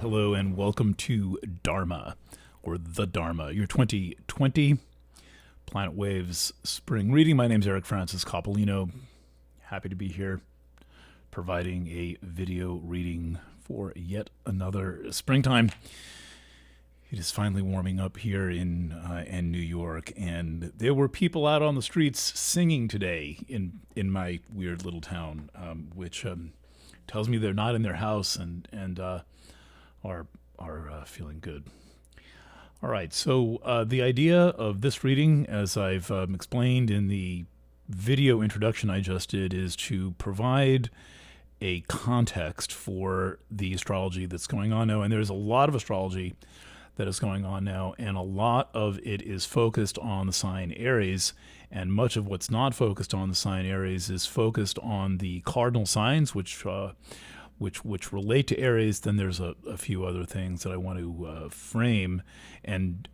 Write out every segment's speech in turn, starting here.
Hello and welcome to Dharma, or The Dharma, your 2020 Planet Waves spring reading. My name is Eric Francis Coppolino. Happy to be here providing a video reading for yet another springtime. It is finally warming up here in New York, and there were people out on the streets singing today in my weird little town, which tells me they're not in their house and are feeling good. All right, so the idea of this reading, as I've explained in the video introduction I just did, is to provide a context for the astrology that's going on now. And there's a lot of astrology that is going on now, and a lot of it is focused on the sign Aries, and much of what's not focused on the sign Aries is focused on the cardinal signs, which relate to Aries. Then there's a few other things that I want to frame and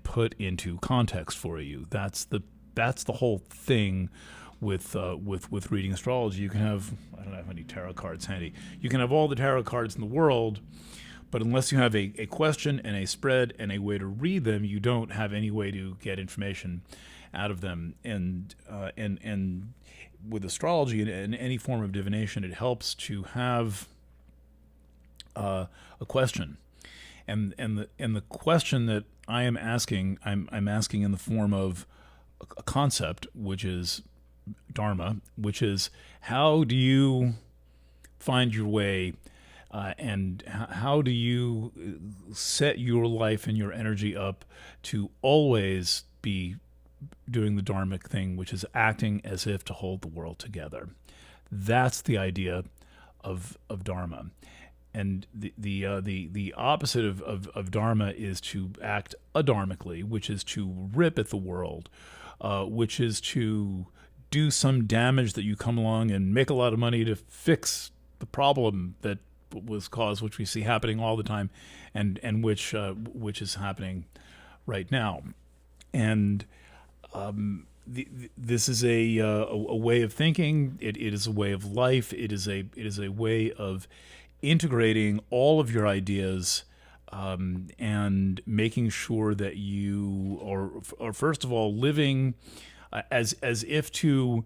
put into context for you. That's the whole thing with reading astrology. You can have, I don't have any tarot cards handy. You can have all the tarot cards in the world, but unless you have a question and a spread and a way to read them, you don't have any way to get information out of them. And with astrology and any form of divination, it helps to have a question, and the question that I am asking, I'm asking in the form of a concept, which is Dharma, which is how do you find your way, and how do you set your life and your energy up to always be doing the dharmic thing, which is acting as if to hold the world together. That's the idea of Dharma. And the opposite of Dharma is to act adharmically, which is to rip at the world, which is to do some damage that you come along and make a lot of money to fix the problem that was caused, which we see happening all the time, and which is happening right now. And this is a way of thinking. It is a way of life. It is a way of integrating all of your ideas, and making sure that you are first of all living as if to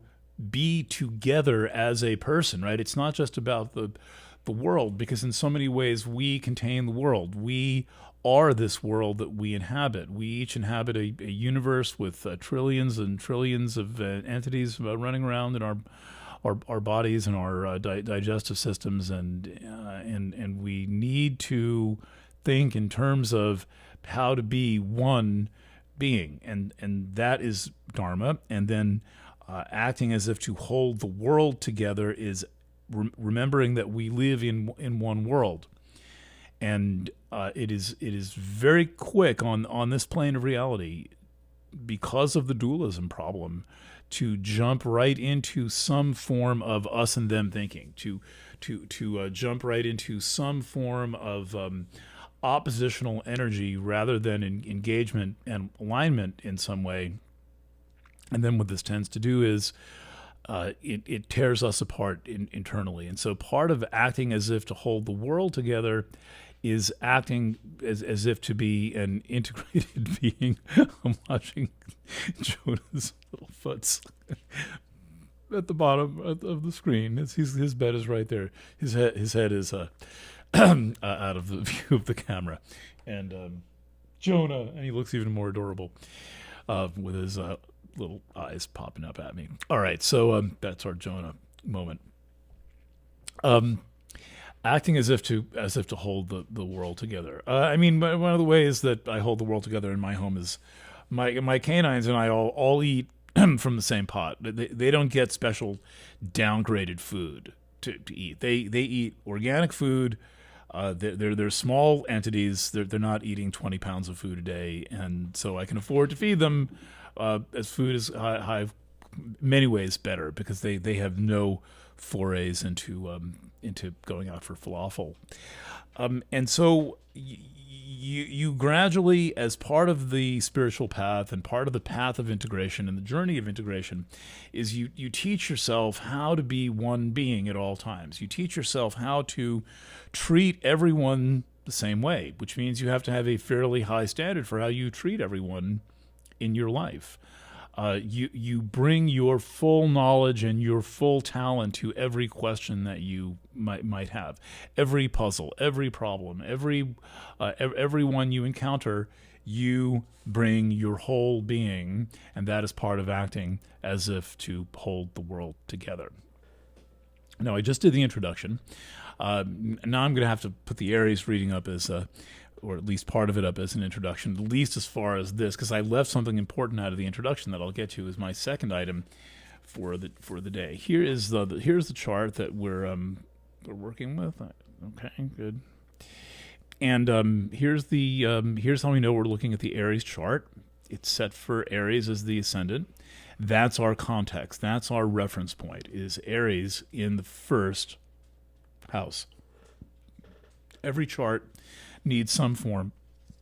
be together as a person, right? It's not just about the world, because in so many ways we contain the world. We are this world that we inhabit. We each inhabit a universe with trillions and trillions of entities running around in our bodies and our digestive systems, and we need to think in terms of how to be one being, and that is Dharma. And then acting as if to hold the world together is remembering that we live in one world. And it is very quick on this plane of reality, because of the dualism problem, to jump right into some form of us and them thinking, to jump right into some form of oppositional energy rather than engagement and alignment in some way. And then what this tends to do is it tears us apart internally. And so part of acting as if to hold the world together is acting as if to be an integrated being. I'm watching Jonah's little foots at the bottom of the screen. His bed is right there. His head is out of the view of the camera. And Jonah, and he looks even more adorable with his little eyes popping up at me. All right, so that's our Jonah moment. Acting as if to hold the world together. I mean, one of the ways that I hold the world together in my home is my canines and I all eat from the same pot. They don't get special downgraded food to eat. They eat organic food. They're small entities. They're not eating 20 pounds of food a day, and so I can afford to feed them as food is high many ways better, because they have no forays into going out for falafel, and so you gradually, as part of the spiritual path and part of the path of integration and the journey of integration, is you teach yourself how to be one being at all times. You teach yourself how to treat everyone the same way, which means you have to have a fairly high standard for how you treat everyone in your life. You bring your full knowledge and your full talent to every question that you might have, every puzzle, every problem, everyone you encounter. You bring your whole being, and that is part of acting as if to hold the world together. Now, I just did the introduction. Now I'm going to have to put the Aries reading up as or at least part of it up as an introduction, at least as far as this, because I left something important out of the introduction that I'll get to as my second item for the day. Here's the chart that we're working with. Okay, good. And here's how we know we're looking at the Aries chart. It's set for Aries as the ascendant. That's our context. That's our reference point, is Aries in the first house. Every chart needs some form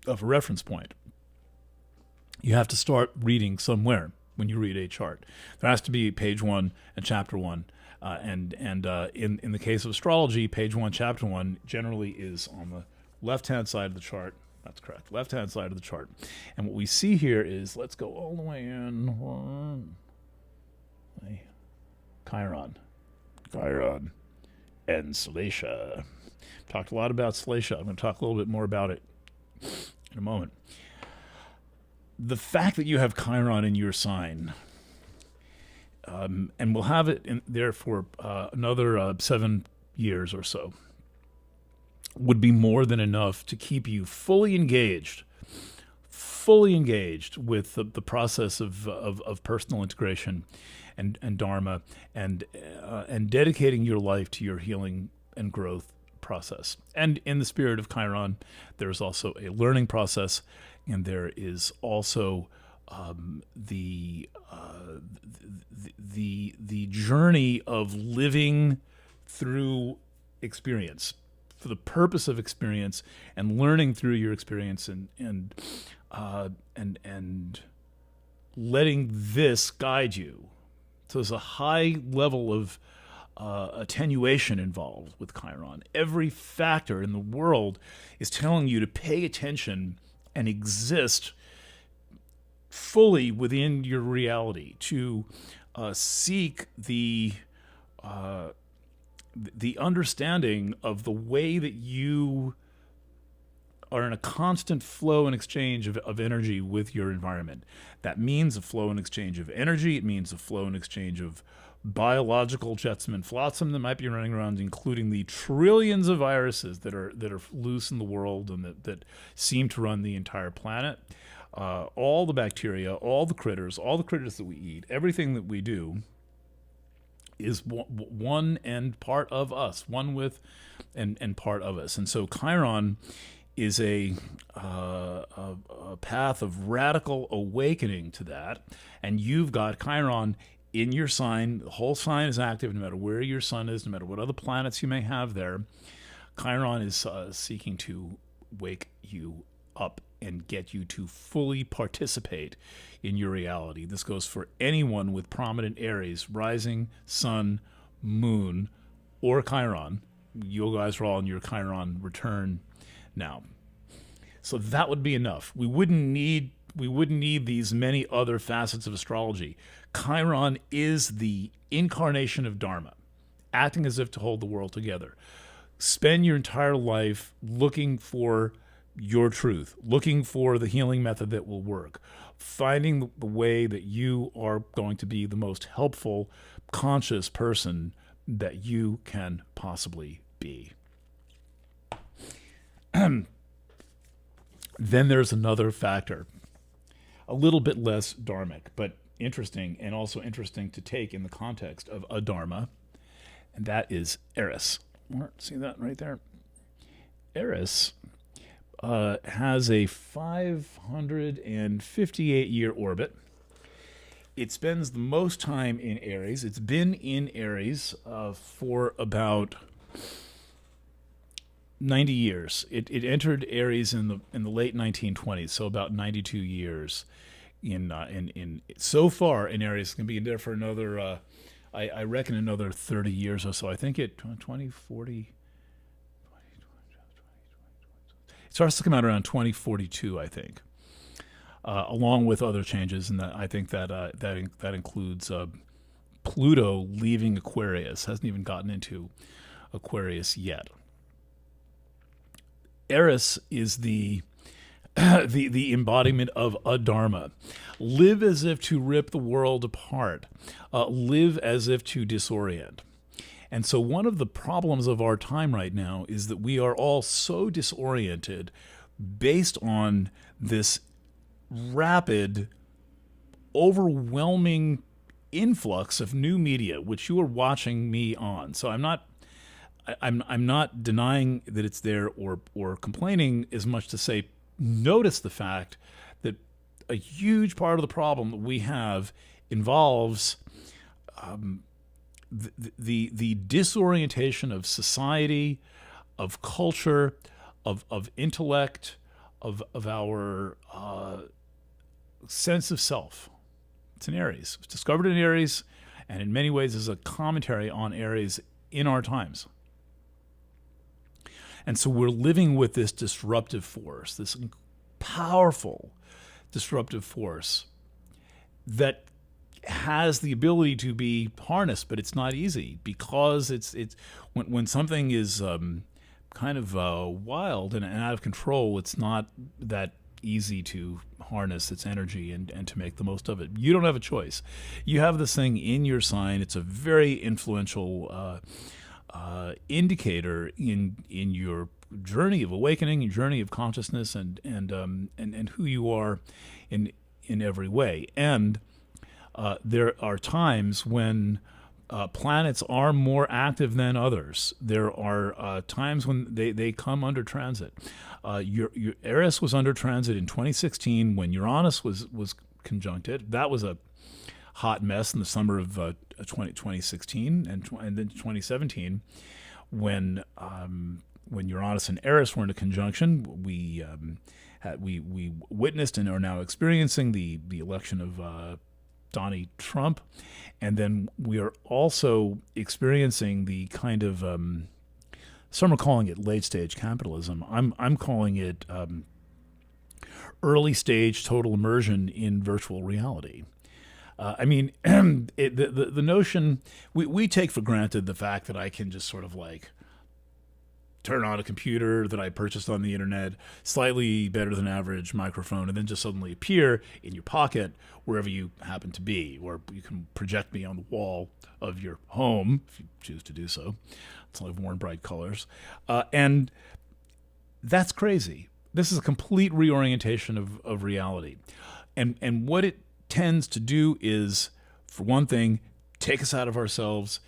of a reference point. You have to start reading somewhere when you read a chart. There has to be page 1 and chapter 1. And in the case of astrology, page 1, chapter 1 generally is on the left-hand side of the chart. That's correct. Left-hand side of the chart. And what we see here is, let's go all the way in. Chiron. And Salacia. Talked a lot about Salacia. I'm going to talk a little bit more about it in a moment. The fact that you have Chiron in your sign, and we'll have it in there for another 7 years or so, would be more than enough to keep you fully engaged with the process of personal integration and Dharma, and dedicating your life to your healing and growth process. And in the spirit of Chiron, there's also a learning process, and there is also the journey of living through experience, for the purpose of experience, and learning through your experience, and letting this guide you. So there's a high level of attenuation involved with Chiron. Every factor in the world is telling you to pay attention and exist fully within your reality, to seek the understanding of the way that you are in a constant flow and exchange of energy with your environment. That means a flow and exchange of energy. It means a flow and exchange of biological jetsam and flotsam that might be running around, including the trillions of viruses that are loose in the world and that seem to run the entire planet. All the bacteria, all the critters that we eat, everything that we do is one and part of us, one with and part of us. And so Chiron is a path of radical awakening to that. And you've got Chiron in your sign. The whole sign is active, no matter where your sun is, no matter what other planets you may have there. Chiron is seeking to wake you up and get you to fully participate in your reality. This goes for anyone with prominent Aries, rising, sun, moon, or Chiron. You guys are all in your Chiron return now. So that would be enough. We wouldn't need these many other facets of astrology. Chiron is the incarnation of Dharma, acting as if to hold the world together. Spend your entire life looking for your truth, looking for the healing method that will work, finding the way that you are going to be the most helpful, conscious person that you can possibly be. Then there's another factor, a little bit less dharmic, but interesting, and also interesting to take in the context of a dharma, and that is Eris. See that right there? Eris has a 558-year orbit. It spends the most time in Aries. It's been in Aries for about 90 years. It entered Aries in the late 1920s, so about 92 years in so far in Aries. It's going to be there for another, I reckon, another 30 years or so. I think it 2040. starts to come out around 2042, I think, along with other changes, and that I think that includes Pluto leaving Aquarius. Hasn't even gotten into Aquarius yet. Eris is the the embodiment of a dharma. Live as if to rip the world apart. Live as if to disorient. And so one of the problems of our time right now is that we are all so disoriented based on this rapid, overwhelming influx of new media, which you are watching me on. So I'm not denying that it's there or complaining as much to say, notice the fact that a huge part of the problem that we have involves the disorientation of society, of culture, of intellect, of our sense of self. It's in Aries. It's discovered in Aries, and in many ways is a commentary on Aries in our times. And so we're living with this disruptive force, this powerful disruptive force that has the ability to be harnessed, but it's not easy because it's when something is kind of wild and out of control, it's not that easy to harness its energy and to make the most of it. You don't have a choice. You have this thing in your sign. It's a very influential indicator in your journey of awakening, your journey of consciousness, and who you are in every way. And there are times when planets are more active than others. There are times when they come under transit. Your Eris was under transit in 2016 when Uranus was conjuncted. That was a hot mess in the summer of 2016 and then 2017 when Uranus and Eris were in a conjunction. We witnessed and are now experiencing the election of Donald Trump, and then we are also experiencing the kind of some are calling it late stage capitalism. I'm calling it early stage total immersion in virtual reality. I mean, the notion we take for granted the fact that I can just sort of like turn on a computer that I purchased on the internet, slightly better than average microphone, and then just suddenly appear in your pocket wherever you happen to be, or you can project me on the wall of your home if you choose to do so. So I've worn bright colors, and that's crazy. This is a complete reorientation of reality, and what it tends to do is, for one thing, take us out of ourselves.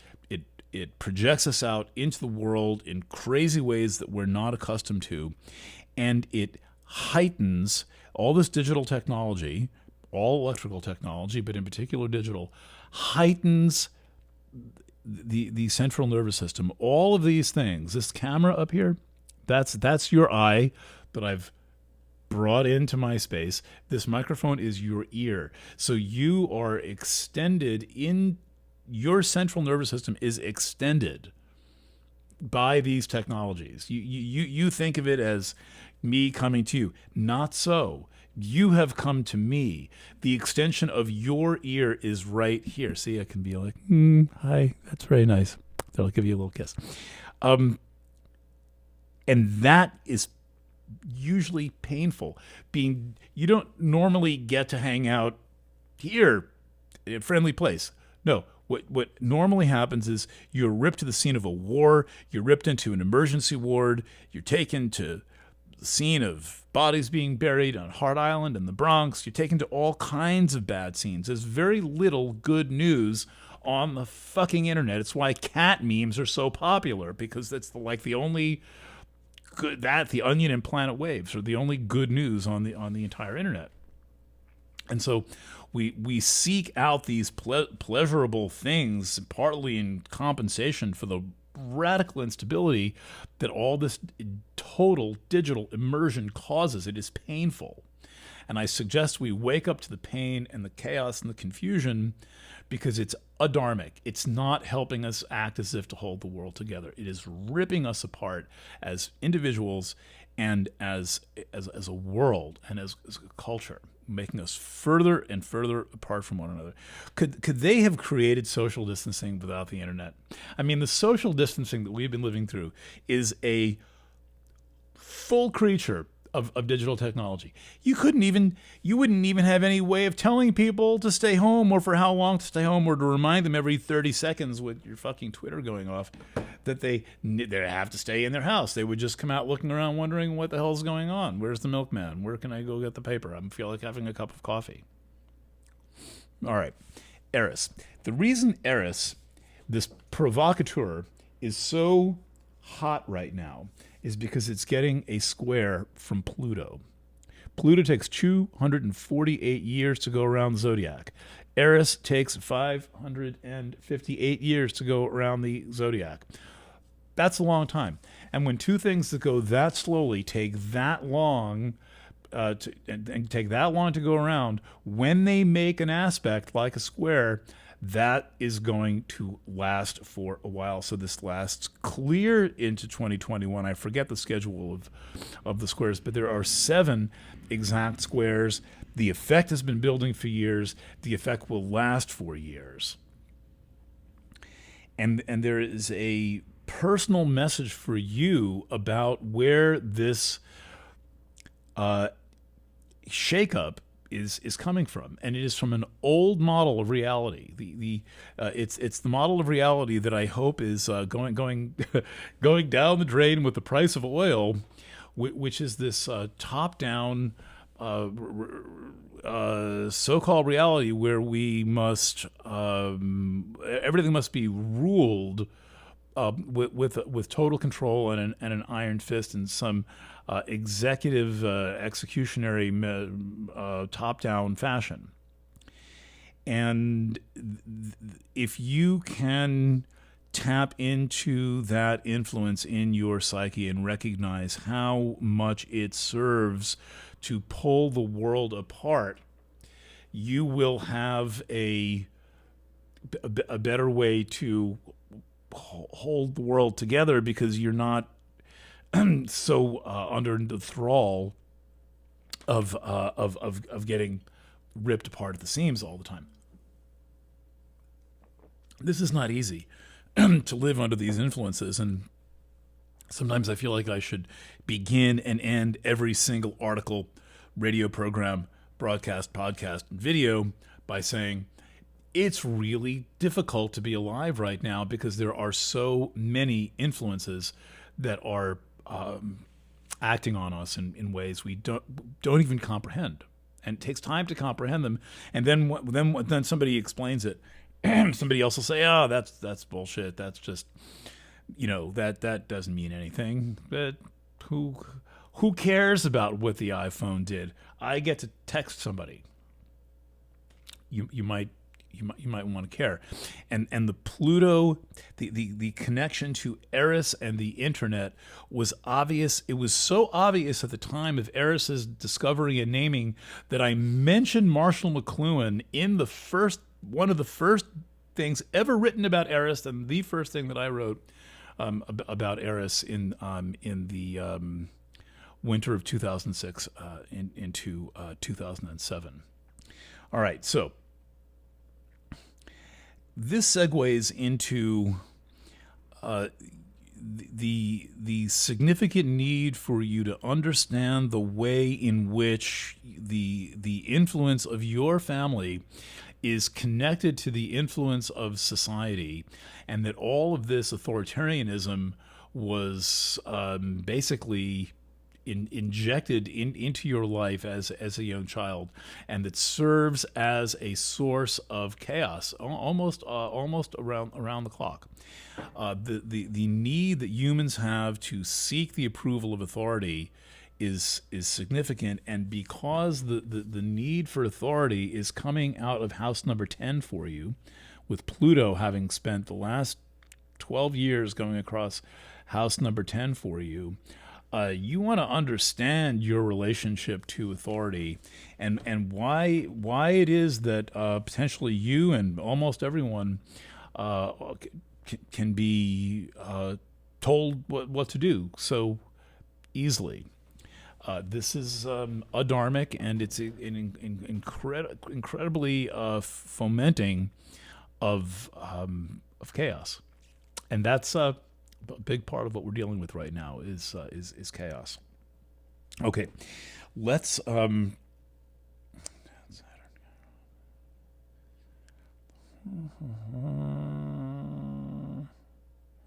It projects us out into the world in crazy ways that we're not accustomed to, and it heightens all this digital technology, all electrical technology, but in particular digital, heightens the central nervous system. All of these things, this camera up here, that's your eye that I've brought into my space. This microphone is your ear. So you are extended in your central nervous system is extended by these technologies. You think of it as me coming to you. Not so. You have come to me. The extension of your ear is right here. See, I can be like, hi, that's very nice. So I'll give you a little kiss. And that is usually painful. You don't normally get to hang out here in a friendly place. No. What normally happens is you're ripped to the scene of a war, you're ripped into an emergency ward, you're taken to the scene of bodies being buried on Hart Island in the Bronx, you're taken to all kinds of bad scenes. There's very little good news on the fucking internet. It's why cat memes are so popular, because that's the only good, the Onion and Planet Waves are the only good news on the entire internet. And so we seek out these pleasurable things, partly in compensation for the radical instability that all this total digital immersion causes. It is painful. And I suggest we wake up to the pain and the chaos and the confusion, because it's adharmic. It's not helping us act as if to hold the world together. It is ripping us apart as individuals and as a world and as a culture, making us further and further apart from one another. Could they have created social distancing without the internet? I mean, the social distancing that we've been living through is a full creature of digital technology. You wouldn't even have any way of telling people to stay home or for how long to stay home, or to remind them every 30 seconds with your fucking Twitter going off that they have to stay in their house. They would just come out looking around wondering what the hell's going on. Where's the milkman? Where can I go get the paper? I feel like having a cup of coffee. All right. Eris. The reason Eris, this provocateur, is so hot right now is because it's getting a square from Pluto. Pluto takes 248 years to go around the zodiac. Eris takes 558 years to go around the zodiac. That's a long time. And when two things that go that slowly take that long to go around, when they make an aspect like a square, that is going to last for a while. So this lasts clear into 2021. I forget the schedule of the squares, but there are 7 exact squares. The effect has been building for years. The effect will last for years. And there is a personal message for you about where this shakeup is coming from, and it is from an old model of reality. It's the model of reality that I hope is going down the drain with the price of oil, which is this top-down so-called reality where we must everything must be ruled with total control and an iron fist and some executive executionary top-down fashion. And if you can tap into that influence in your psyche and recognize how much it serves to pull the world apart, you will have a better way to hold the world together, because you're not so under the thrall of getting ripped apart at the seams all the time. This is not easy to live under these influences, and sometimes I feel like I should begin and end every single article, radio program, broadcast, podcast, and video by saying it's really difficult to be alive right now because there are so many influences that are acting on us in ways we don't even comprehend, and it takes time to comprehend them. And then somebody explains it. Somebody else will say, "Oh, that's bullshit. That's just, that doesn't mean anything." But who cares about what the iPhone did? I get to text somebody. You might want to care. And the Pluto, the connection to Eris and the internet was obvious. It was so obvious at the time of Eris's discovery and naming that I mentioned Marshall McLuhan in one of the first things ever written about Eris, and the first thing that I wrote about Eris in the winter of 2006 into 2007. All right, so this segues into the significant need for you to understand the way in which the influence of your family is connected to the influence of society, and that all of this authoritarianism was basically injected into your life as a young child, and that serves as a source of chaos almost around the clock. The need that humans have to seek the approval of authority is significant, and because the need for authority is coming out of house number 10 for you, with Pluto having spent the last 12 years going across house number 10 for you, you want to understand your relationship to authority, and why it is that potentially you and almost everyone can be told what to do so easily. This is a dharmic, and it's incredibly fomenting of chaos, and that's a big part of what we're dealing with right now is chaos. Okay, let's where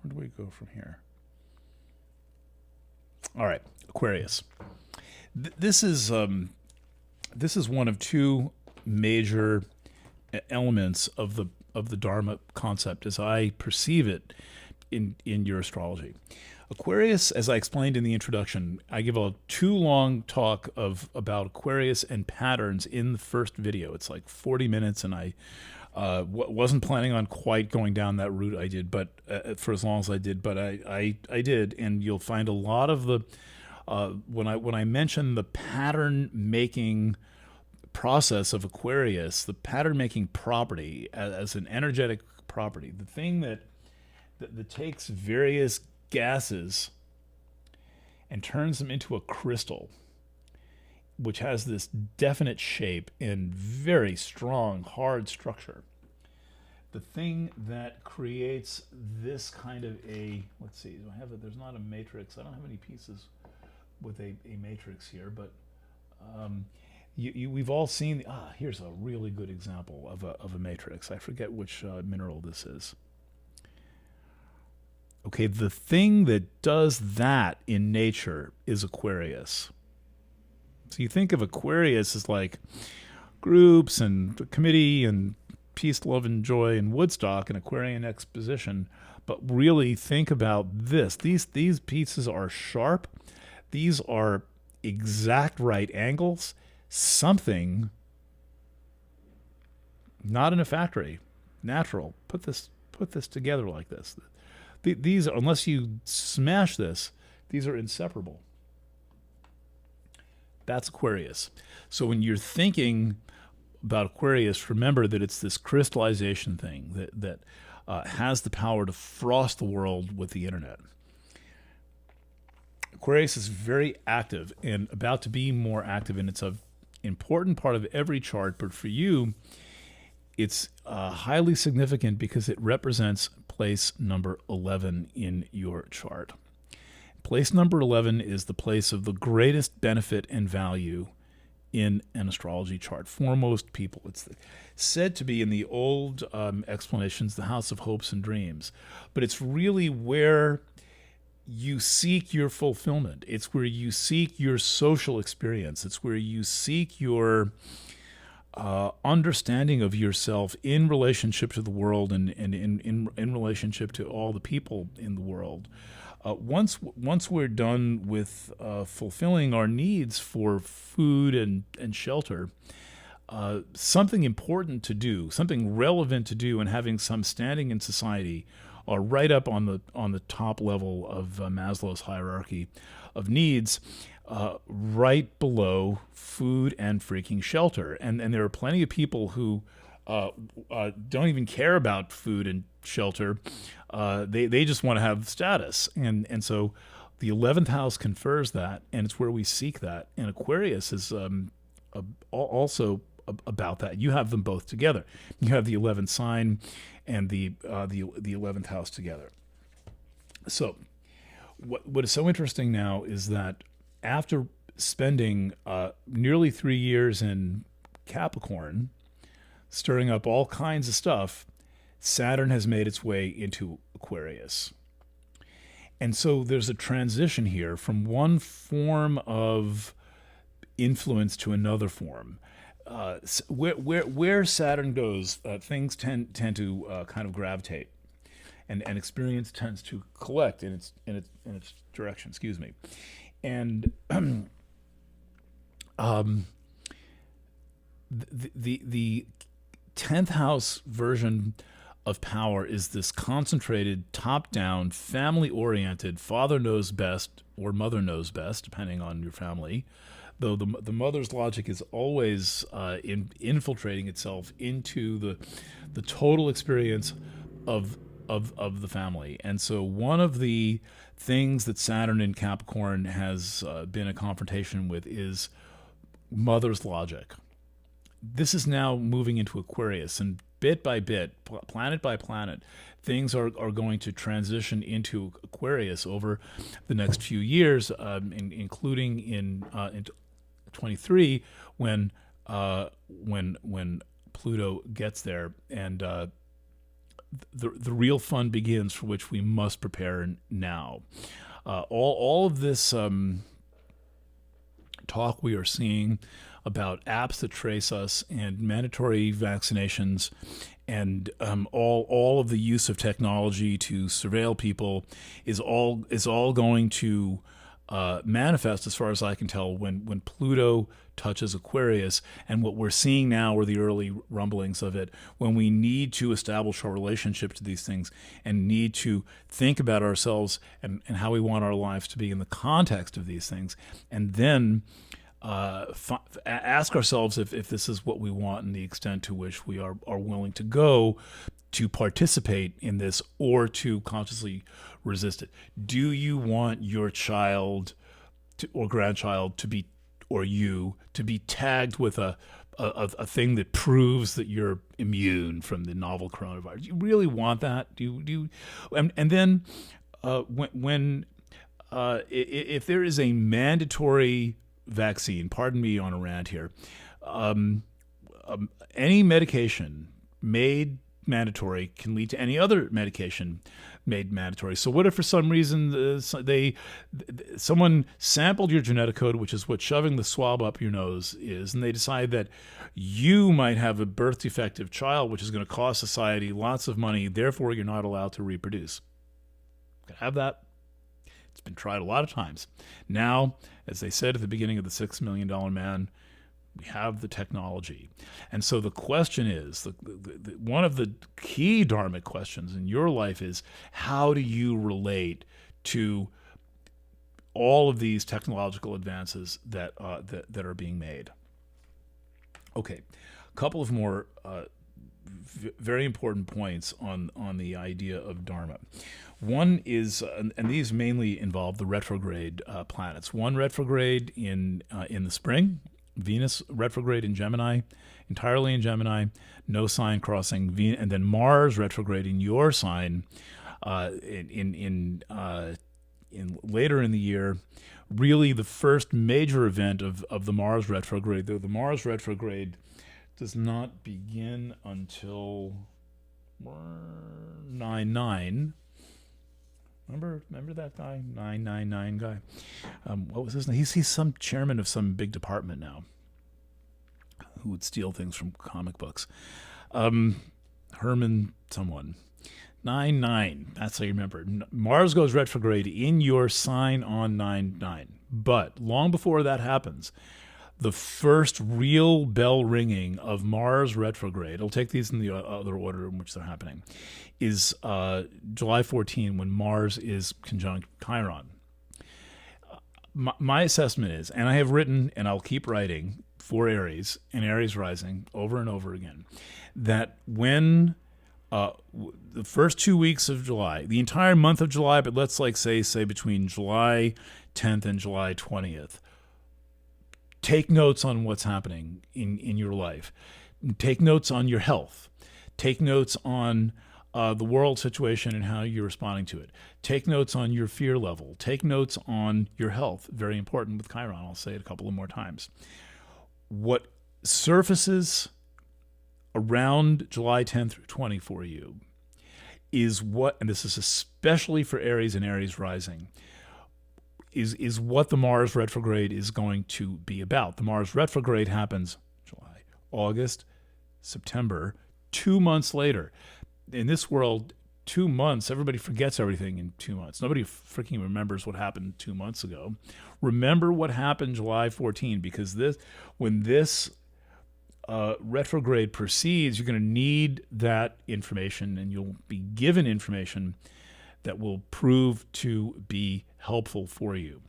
do we go from here? All right, Aquarius. This is one of two major elements of the Dharma concept as I perceive it in your astrology. Aquarius, as I explained in the introduction, I give a too long talk about Aquarius and patterns in the first video. It's like 40 minutes, and I wasn't planning on quite going down that route. I did, but for as long as I did, but I did, and you'll find a lot of the when I mention the pattern making process of Aquarius, the pattern making property as an energetic property, the thing that takes various gases and turns them into a crystal, which has this definite shape and very strong, hard structure. The thing that creates this kind of a, let's see, do I have it? There's not a matrix. I don't have any pieces with a matrix here, but we've all seen, here's a really good example of a matrix. I forget which mineral this is. Okay, the thing that does that in nature is Aquarius. So you think of Aquarius as like groups and a committee and peace, love, and joy and Woodstock and Aquarian exposition, but really think about this. These pieces are sharp. These are exact right angles. Something, not in a factory, natural. Put this together like this. These, unless you smash this, these are inseparable. That's Aquarius. So when you're thinking about Aquarius, remember that it's this crystallization thing that has the power to frost the world with the internet. Aquarius is very active and about to be more active, and it's an important part of every chart, but for you, it's highly significant because it represents place number 11 in your chart. Place number 11 is the place of the greatest benefit and value in an astrology chart for most people. It's said to be in the old explanations the house of hopes and dreams, but it's really where you seek your fulfillment. It's where you seek your social experience. It's where you seek your understanding of yourself in relationship to the world and in relationship to all the people in the world. Once we're done with fulfilling our needs for food and shelter, something important to do, something relevant to do, and having some standing in society are right up on the top level of Maslow's hierarchy of needs, right below food and freaking shelter. And there are plenty of people who don't even care about food and shelter. They just want to have status. And so the 11th house confers that, and it's where we seek that. And Aquarius is also about that. You have them both together. You have the 11th sign and the 11th house together. So what is so interesting now is that after spending nearly 3 years in Capricorn, stirring up all kinds of stuff, Saturn has made its way into Aquarius. And so there's a transition here from one form of influence to another form. Where Saturn goes, things tend to kind of gravitate, and experience tends to collect in its direction. Excuse me, and the 10th house version of power is this concentrated, top-down, family-oriented, father knows best or mother knows best, depending on your family, though the mother's logic is always infiltrating itself into the total experience of of the family. And so one of the things that Saturn in Capricorn has been a confrontation with is mother's logic. This is now moving into Aquarius, and bit by bit, planet by planet, things are going to transition into Aquarius over the next few years, including in 23 when Pluto gets there, and the real fun begins, for which we must prepare now. All of this talk we are seeing about apps that trace us and mandatory vaccinations and all of the use of technology to surveil people is all going to manifest, as far as I can tell, when Pluto touches Aquarius. And what we're seeing now are the early rumblings of it, when we need to establish our relationship to these things and need to think about ourselves and how we want our lives to be in the context of these things, and then ask ourselves if this is what we want and the extent to which we are willing to go to participate in this or to consciously resist it. Do you want your child or grandchild to be, or you, to be tagged with a thing that proves that you're immune from the novel coronavirus? Do you really want that? Do you? And then if there is a mandatory vaccine, pardon me on a rant here, any medication made mandatory can lead to any other medication made mandatory. So what if for some reason someone sampled your genetic code, which is what shoving the swab up your nose is, and they decide that you might have a birth defective child, which is going to cost society lots of money, therefore you're not allowed to reproduce? Can I have that? It's been tried a lot of times. Now, as they said at the beginning of the $6 Million Man, we have the technology. And so the question is, one of the key dharmic questions in your life is, how do you relate to all of these technological advances that are being made? Okay, a couple of more very important points on the idea of Dharma. One is, and these mainly involve the retrograde planets. One retrograde in the spring, Venus retrograde in Gemini, entirely in Gemini, no sign crossing, and then Mars retrograde in your sign in later in the year. Really, the first major event of the Mars retrograde, though the Mars retrograde does not begin until 9/9. Remember that guy, 999 guy. What was his name? He's some chairman of some big department now, who would steal things from comic books. Herman someone. 9/9. That's how you remember. Mars goes retrograde in your sign on 9/9. But long before that happens, the first real bell ringing of Mars retrograde, I'll take these in the other order in which they're happening, is July 14, when Mars is conjunct Chiron. My assessment is, and I have written and I'll keep writing for Aries and Aries rising over and over again, that when the first 2 weeks of July, the entire month of July, but let's say between July 10th and July 20th, take notes on what's happening in your life. Take notes on your health. Take notes on the world situation and how you're responding to it. Take notes on your fear level. Take notes on your health. Very important with Chiron. I'll say it a couple of more times. What surfaces around July 10th through 20 for you is what, and this is especially for Aries and Aries rising, is what the Mars retrograde is going to be about. The Mars retrograde happens July, August, September, 2 months later. In this world, 2 months, everybody forgets everything in 2 months. Nobody freaking remembers what happened 2 months ago. Remember what happened July 14, because when this retrograde proceeds, you're going to need that information, and you'll be given information that will prove to be helpful for you.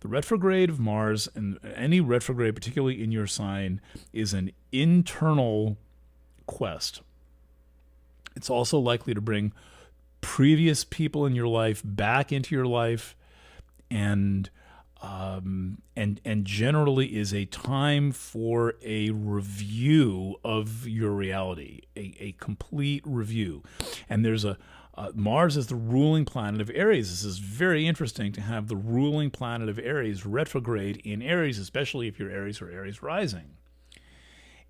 The retrograde of Mars, and any retrograde, particularly in your sign, is an internal quest. It's also likely to bring previous people in your life back into your life, and generally is a time for a review of your reality, a complete review. And there's Mars is the ruling planet of Aries. This is very interesting to have the ruling planet of Aries retrograde in Aries, especially if you're Aries or Aries rising.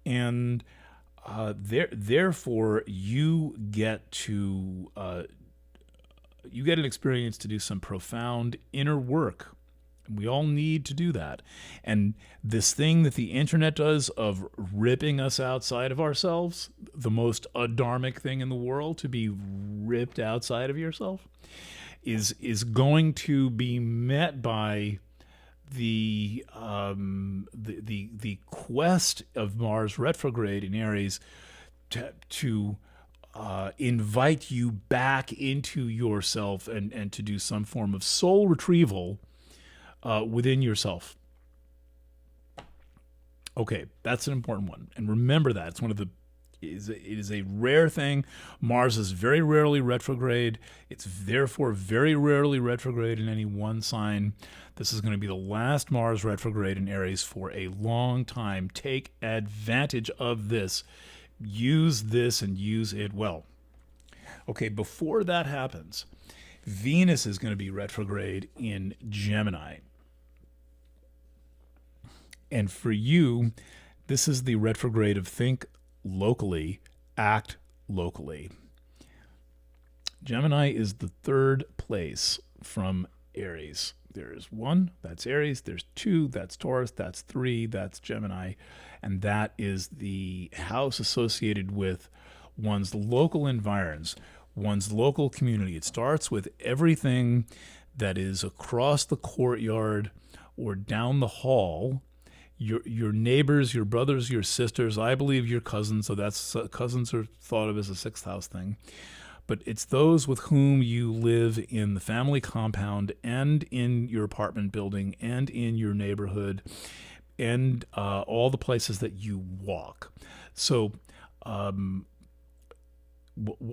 And therefore, you get an experience to do some profound inner work. We all need to do that. And this thing that the internet does of ripping us outside of ourselves, the most adharmic thing in the world, to be ripped outside of yourself, is going to be met by the quest of Mars retrograde in Aries to invite you back into yourself and to do some form of soul retrieval within yourself. Okay, that's an important one, and remember that it's one of the. It is a rare thing. Mars is very rarely retrograde. It's therefore very rarely retrograde in any one sign. This is going to be the last Mars retrograde in Aries for a long time. Take advantage of this. Use this and use it well. Okay, before that happens, Venus is going to be retrograde in Gemini. And for you, this is the retrograde of think locally, act locally. Gemini is the third place from Aries. There's 1, that's Aries. There's 2, that's Taurus. That's 3, that's Gemini. And that is the house associated with one's local environs, one's local community. It starts with everything that is across the courtyard or down the hall. Your neighbors, your brothers, your sisters, I believe your cousins, so that's cousins are thought of as a sixth house thing. But it's those with whom you live in the family compound and in your apartment building and in your neighborhood and all the places that you walk. So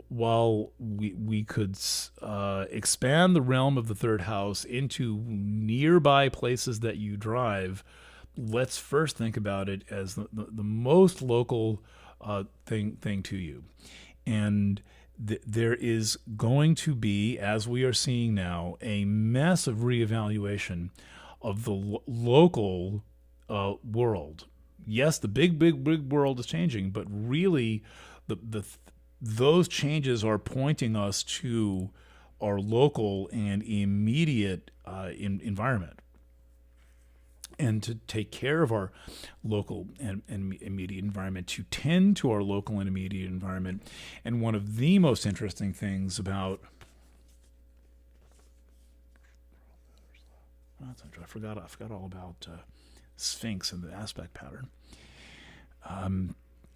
while we could expand the realm of the third house into nearby places that you drive, let's first think about it as the most local thing to you. And there is going to be, as we are seeing now, a massive reevaluation of the local world. Yes, the big world is changing, but really those changes are pointing us to our local and immediate environment. And to take care of our local and immediate environment, to tend to our local and immediate environment. And one of the most interesting things about I forgot all about Sphinx and the aspect pattern,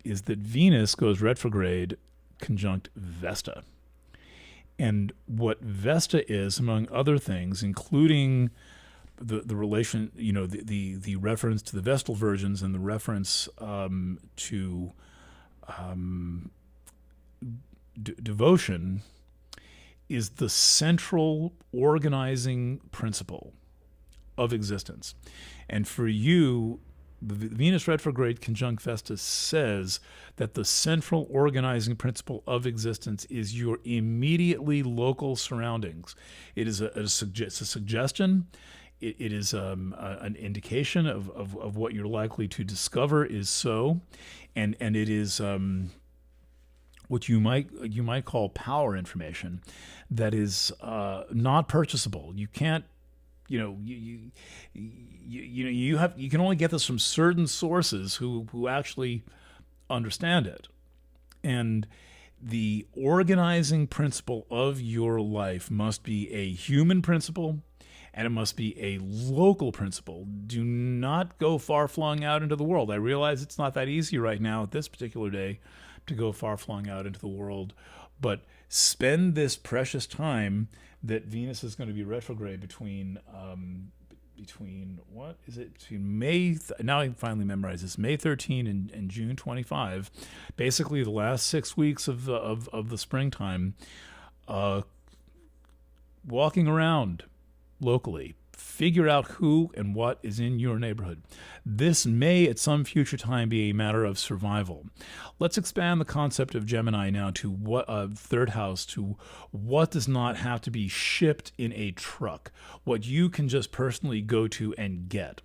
is that Venus goes retrograde conjunct Vesta. And what Vesta is, among other things, including the relation, the reference to the Vestal virgins and the reference to devotion, is the central organizing principle of existence. And for you, the Venus retrograde conjunct Vesta says that the central organizing principle of existence is your immediately local surroundings. It is a suggestion. It is an indication of what you're likely to discover is so, and it is what you might call power information that is not purchasable. You can't, you can only get this from certain sources who actually understand it, and the organizing principle of your life must be a human principle. And it must be a local principle. Do not go far-flung out into the world. I realize it's not that easy right now at this particular day to go far-flung out into the world, but spend this precious time that Venus is going to be retrograde between what is it? Between May. Now I can finally memorize this. May 13 and June 25. Basically, the last 6 weeks of the springtime. uh, walking around locally. Figure out who and what is in your neighborhood. This may at some future time be a matter of survival. Let's expand the concept of Gemini now to what third house, to what does not have to be shipped in a truck, what you can just personally go to and get.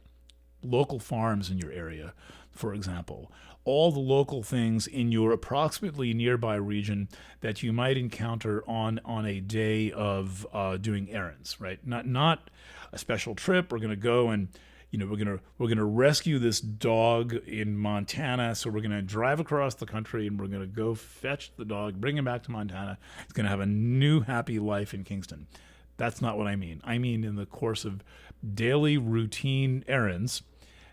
Local farms in your area, for example, all the local things in your approximately nearby region that you might encounter on a day of doing errands, right? Not a special trip. We're going to go and we're gonna rescue this dog in Montana, so we're gonna drive across the country and we're gonna go fetch the dog, bring him back to Montana. It's gonna have a new happy life in Kingston. That's not what I mean. I mean in the course of daily routine errands.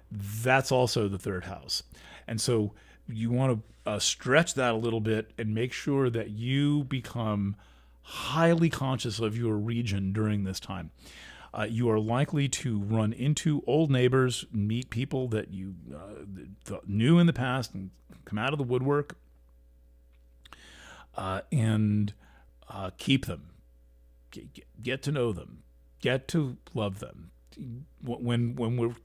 That's also the third house. And so you want to stretch that a little bit and make sure that you become highly conscious of your region during this time. You are likely to run into old neighbors, meet people that you knew in the past and come out of the woodwork, and keep them. Get to know them. Get to love them. When we're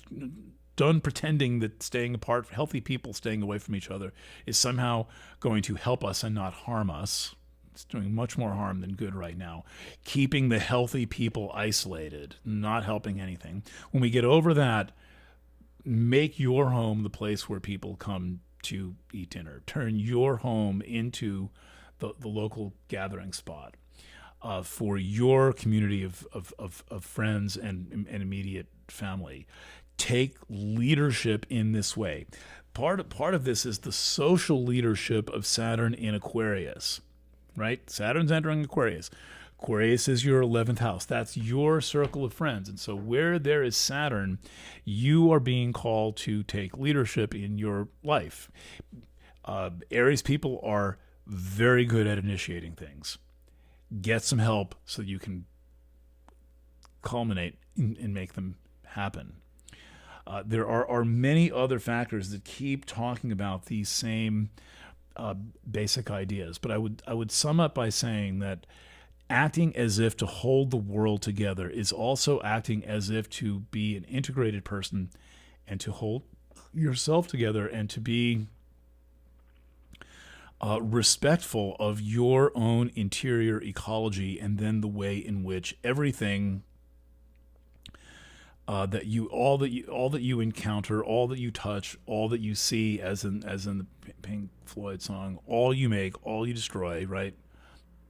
done pretending that staying apart, healthy people staying away from each other is somehow going to help us and not harm us. It's doing much more harm than good right now. Keeping the healthy people isolated, not helping anything. When we get over that, make your home the place where people come to eat dinner. Turn your home into the local gathering spot for your community of friends and immediate family. Take leadership in this way. Part of this is the social leadership of Saturn in Aquarius, right? Saturn's entering Aquarius. Aquarius is your 11th house. That's your circle of friends. And so where there is Saturn, you are being called to take leadership in your life. Aries people are very good at initiating things. Get some help so you can culminate and make them happen. There are many other factors that keep talking about these same basic ideas, but I would sum up by saying that acting as if to hold the world together is also acting as if to be an integrated person and to hold yourself together and to be respectful of your own interior ecology, and then the way in which everything all that you encounter, all that you touch, all that you see, as in the Pink Floyd song, all you make, all you destroy, right?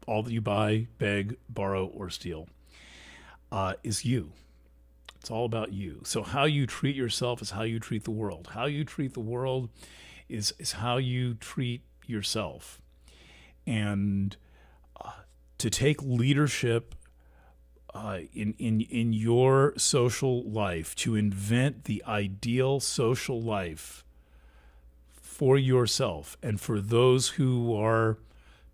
All that you buy, beg, borrow, or steal, is you. It's all about you. So how you treat yourself is how you treat the world. How you treat the world is how you treat yourself. And to take leadership in your social life, to invent the ideal social life for yourself and for those who are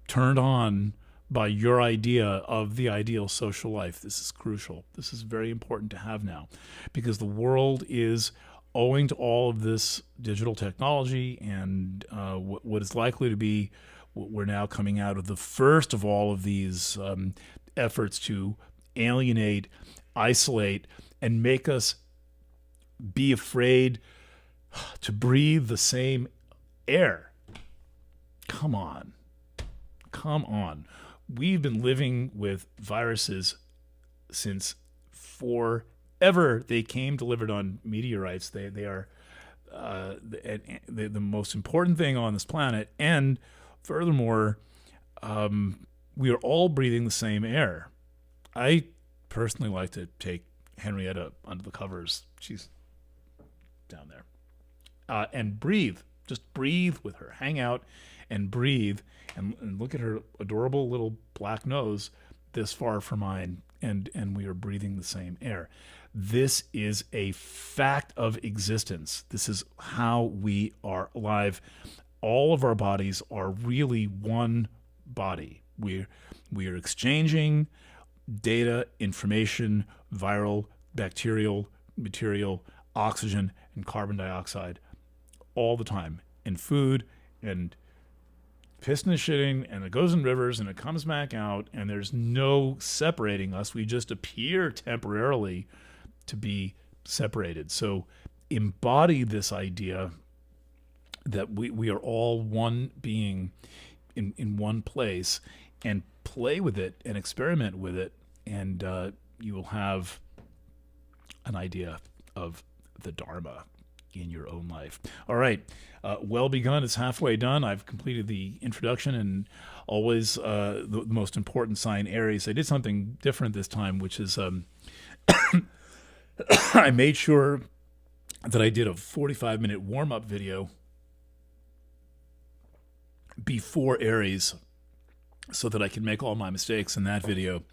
turned on by your idea of the ideal social life. This is crucial. This is very important to have now, because the world is, owing to all of this digital technology and what is likely to be, we're now coming out of the first of all of these efforts to alienate, isolate, and make us be afraid to breathe the same air. Come on. We've been living with viruses since forever. They came delivered on meteorites. They are the most important thing on this planet. And furthermore, we are all breathing the same air. I personally like to take Henrietta under the covers. She's down there. And breathe. Just breathe with her. Hang out and breathe. And look at her adorable little black nose this far from mine. And we are breathing the same air. This is a fact of existence. This is how we are alive. All of our bodies are really one body. We are exchanging data, information, viral, bacterial material, oxygen, and carbon dioxide all the time in food and pissing and shitting, and it goes in rivers, and it comes back out, and there's no separating us. We just appear temporarily to be separated. So embody this idea that we are all one being in one place, and play with it and experiment with it, and you will have an idea of the Dharma in your own life. All right, well begun. It's halfway done. I've completed the introduction, and always the most important sign, Aries. I did something different this time, which is I made sure that I did a 45-minute warm-up video before Aries, so that I can make all my mistakes in that video,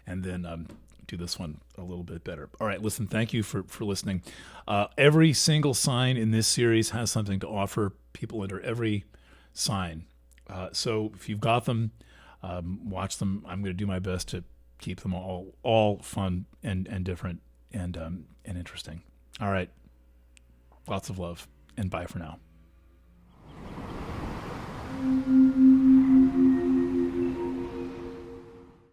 and then do this one a little bit better. All right, listen, thank you for listening. Every single sign in this series has something to offer people under every sign. So if you've got them, watch them. I'm going to do my best to keep them all fun and different and interesting. All right, lots of love, and bye for now.